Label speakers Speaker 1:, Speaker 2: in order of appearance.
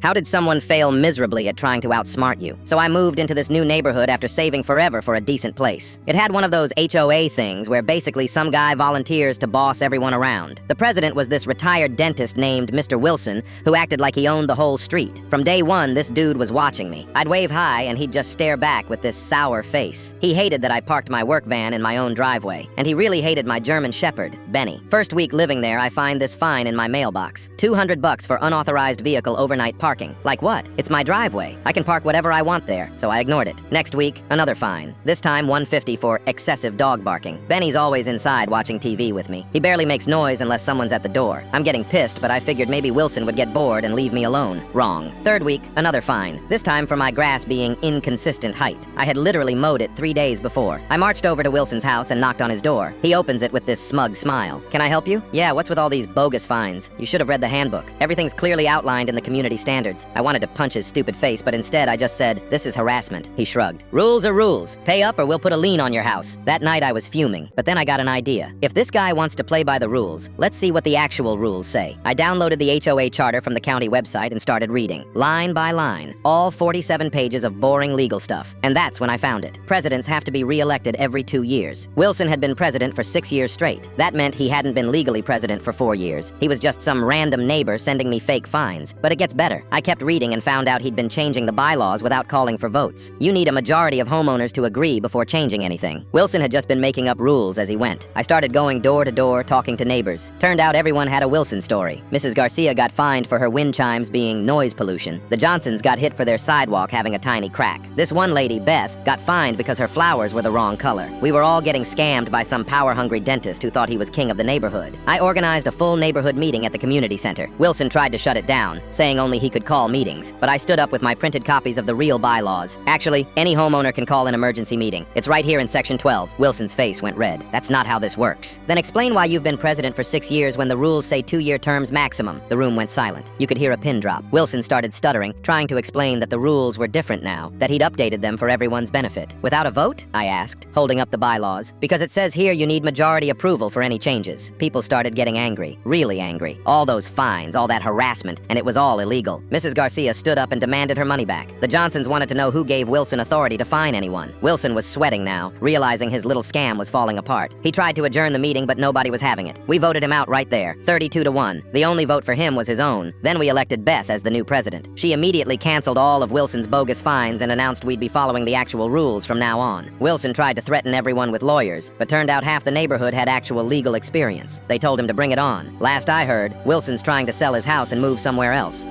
Speaker 1: How did someone fail miserably at trying to outsmart you? So I moved into this new neighborhood after saving forever for a decent place. It had one of those HOA things where basically some guy volunteers to boss everyone around. The president was this retired dentist named Mr. Wilson, who acted like he owned the whole street. From day one, this dude was watching me. I'd wave hi and he'd just stare back with this sour face. He hated that I parked my work van in my own driveway, and he really hated my German Shepherd, Benny. First week living there, I find this fine in my mailbox. $200 for unauthorized vehicle overnight parking. Like what? It's my driveway. I can park whatever I want there, so I ignored it. Next week, another fine. This time, $150 for excessive dog barking. Benny's always inside watching TV with me. He barely makes noise unless someone's at the door. I'm getting pissed, but I figured maybe Wilson would get bored and leave me alone. Wrong. Third week, another fine. This time for my grass being inconsistent height. I had literally mowed it 3 days before. I marched over to Wilson's house and knocked on his door. He opens it with this smug smile. Can I help you? Yeah, what's with all these bogus fines? You should have read the handbook. Everything's clearly outlined in the community standards. I wanted to punch his stupid face, but instead I just said, this is harassment. He shrugged. Rules are rules. Pay up or we'll put a lien on your house. That night I was fuming, but then I got an idea. If this guy wants to play by the rules, let's see what the actual rules say. I downloaded the HOA charter from the county website and started reading, line by line, all 47 pages of boring legal stuff. And that's when I found it. Presidents have to be re-elected every 2 years. Wilson had been president for 6 years straight. That meant he hadn't been legally president for 4 years. He was just some random neighbor sending me fake fines. But it gets better. I kept reading and found out he'd been changing the bylaws without calling for votes. You need a majority of homeowners to agree before changing anything. Wilson had just been making up rules as he went. I started going door to door, talking to neighbors. Turned out everyone had a Wilson story. Mrs. Garcia got fined for her wind chimes being noise pollution. The Johnsons got hit for their sidewalk having a tiny crack. This one lady, Beth, got fined because her flowers were the wrong color. We were all getting scammed by some power-hungry dentist who thought he was king of the neighborhood. I organized a full neighborhood meeting at the community center. Wilson tried to shut it down, saying only he could call meetings, but I stood up with my printed copies of the real bylaws. Actually, any homeowner can call an emergency meeting. It's right here in Section 12. Wilson's face went red. That's not how this works. Then explain why you've been president for 6 years when the rules say 2-year terms maximum. The room went silent. You could hear a pin drop. Wilson started stuttering, trying to explain that the rules were different now, that he'd updated them for everyone's benefit. Without a vote? I asked, holding up the bylaws. Because it says here you need majority approval for any changes. People started getting angry, really angry. All those fines, all that harassment, and it was all illegal. Mrs. Garcia stood up and demanded her money back. The Johnsons wanted to know who gave Wilson authority to fine anyone. Wilson was sweating now, realizing his little scam was falling apart. He tried to adjourn the meeting, but nobody was having it. We voted him out right there, 32-1. The only vote for him was his own. Then we elected Beth as the new president. She immediately canceled all of Wilson's bogus fines and announced we'd be following the actual rules from now on. Wilson tried to threaten everyone with lawyers, but turned out half the neighborhood had actual legal experience. They told him to bring it on. Last I heard, Wilson's trying to sell his house and move somewhere else.